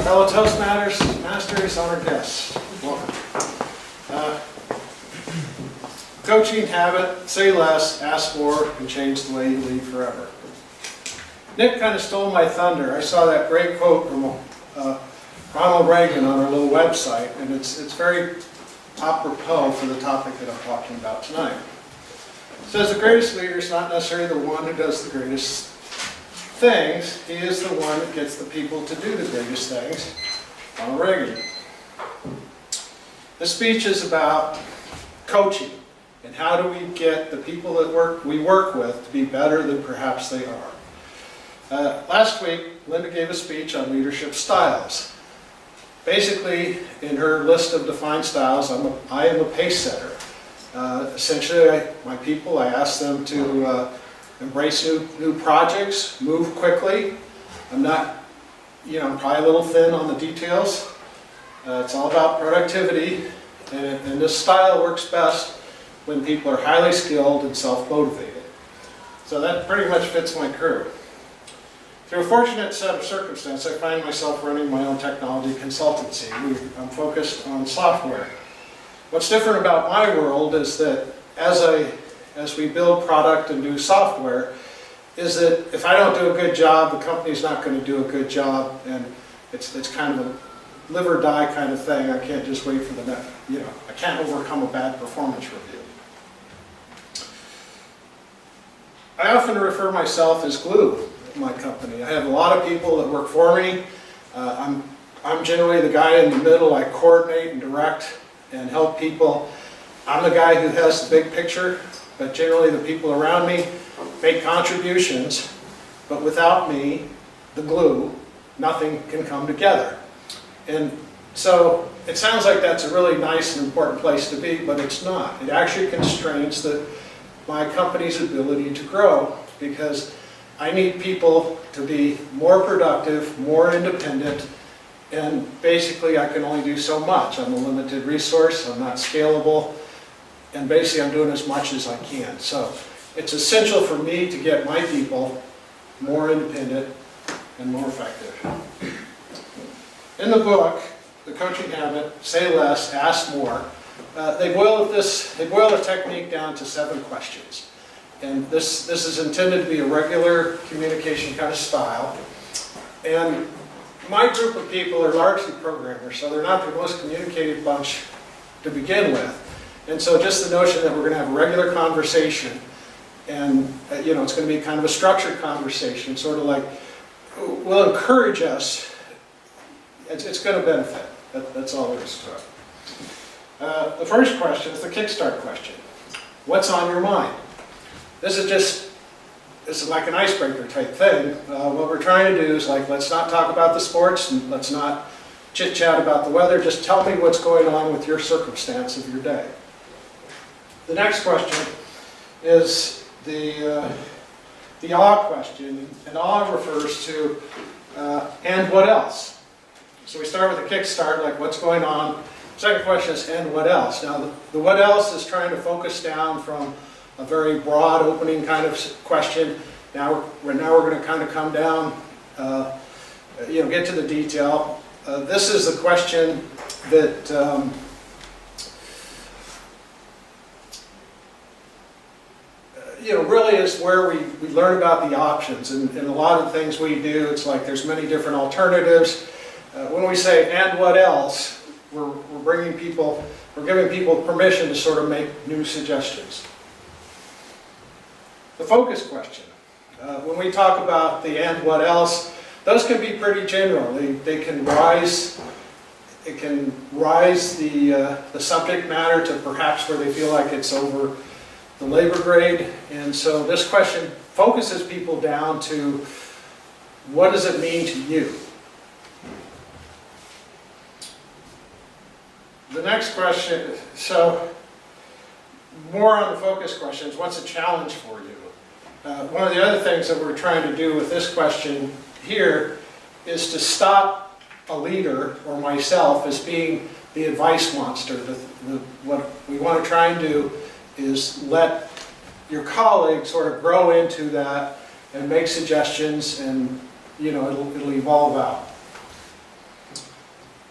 Fellow Toastmasters, honored guests, welcome. Coaching habit, say less, ask more, and change the way you lead forever. Nick kind of stole my thunder. I saw that great quote from Ronald Reagan on our little website, and it's very apropos for the topic that I'm talking about tonight. It says the greatest leader is not necessarily the one who does the greatest things, he is the one that gets the people to do the greatest things. Ronald Reagan. This speech is about coaching and how do we get the people that we work with to be better than perhaps they are. Last week, Linda gave a speech on leadership styles. Basically, in her list of defined styles, I am a pace setter. Essentially, my people, I ask them to embrace new projects, move quickly. I'm not, I'm probably a little thin on the details. It's all about productivity, and this style works best when people are highly skilled and self-motivated. So that pretty much fits my crew. Through a fortunate set of circumstances, I find myself running my own technology consultancy. I'm focused on software. What's different about my world is that as we build product and do software, is that if I don't do a good job, the company's not going to do a good job, and it's kind of a live or die kind of thing. I can't just wait for the next, I can't overcome a bad performance review. I often refer myself as glue in my company. I have a lot of people that work for me. I'm generally the guy in the middle. I coordinate and direct and help people. I'm the guy who has the big picture, but generally the people around me make contributions, but without me, the glue, nothing can come together. And so it sounds like that's a really nice and important place to be, but it's not. It actually constrains my company's ability to grow, because I need people to be more productive, more independent, and basically I can only do so much. I'm a limited resource, I'm not scalable, and basically I'm doing as much as I can. So it's essential for me to get my people more independent and more effective. In the book, The Coaching Habit, Say Less, Ask More, they boil the technique down to 7 questions. And this is intended to be a regular communication kind of style. And my group of people are largely programmers, so they're not the most communicative bunch to begin with. And so just the notion that we're going to have a regular conversation, and it's going to be kind of a structured conversation, sort of like, will encourage us, it's going to benefit. That's all there is to it. The first question is the kickstart question. What's on your mind? This is like an icebreaker type thing. What we're trying to do is let's not talk about the sports, and let's not chit-chat about the weather. Just tell me what's going on with your circumstance of your day. The next question is the awe question, and awe refers to and what else? So we start with a kickstart, like what's going on. Second question is, and what else? Now, the what else is trying to focus down from a very broad opening kind of question. Now we're going to kind of come down, get to the detail. This is the question that really is where we learn about the options. And a lot of things we do, it's like there's many different alternatives. When we say, and what else, we're giving people permission to sort of make new suggestions. The focus question. When we talk about the and what else, those can be pretty general. They can rise. It can rise the subject matter to perhaps where they feel like it's over the labor grade. And so this question focuses people down to what does it mean to you? The next question, so more on the focus questions, what's a challenge for you? One of the other things that we're trying to do with this question here is to stop a leader or myself as being the advice monster. What we want to try and do is let your colleagues sort of grow into that and make suggestions, and it'll evolve out.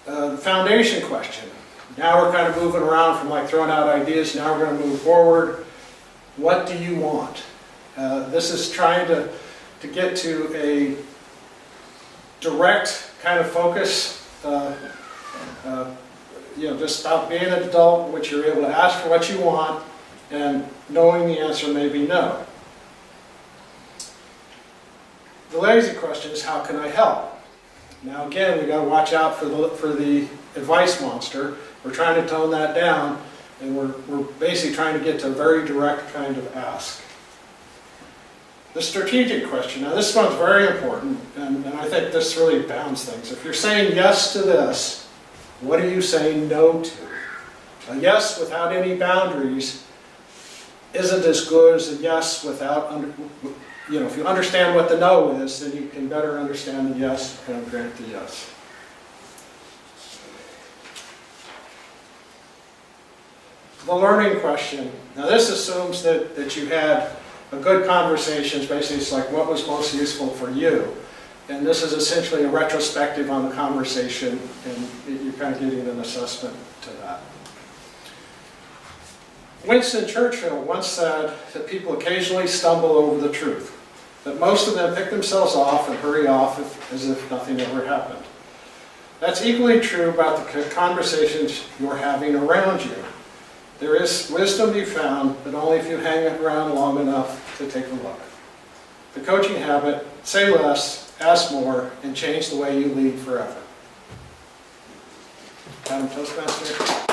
The foundation question. Now we're kind of moving around from like throwing out ideas, now we're going to move forward. What do you want? This is trying to get to a direct kind of focus, just about being an adult, which you're able to ask for what you want, and knowing the answer may be no. The lazy question is, how can I help? Now again, we got to watch out for the advice monster. We're trying to tone that down, and we're basically trying to get to a very direct kind of ask. The strategic question. Now this one's very important, and I think this really bounds things. If you're saying yes to this, what are you saying no to? A yes without any boundaries isn't as good as a yes without, if you understand what the no is, then you can better understand the yes and grant the yes. The learning question. Now this assumes that you had a good conversation. Basically, it's like what was most useful for you. And this is essentially a retrospective on the conversation, and you're kind of getting an assessment to that. Winston Churchill once said that people occasionally stumble over the truth, that most of them pick themselves off and hurry off as if nothing ever happened. That's equally true about the conversations you're having around you. There is wisdom to be found, but only if you hang around long enough to take a look. The coaching habit: say less, ask more, and change the way you lead forever. Madam Toastmaster.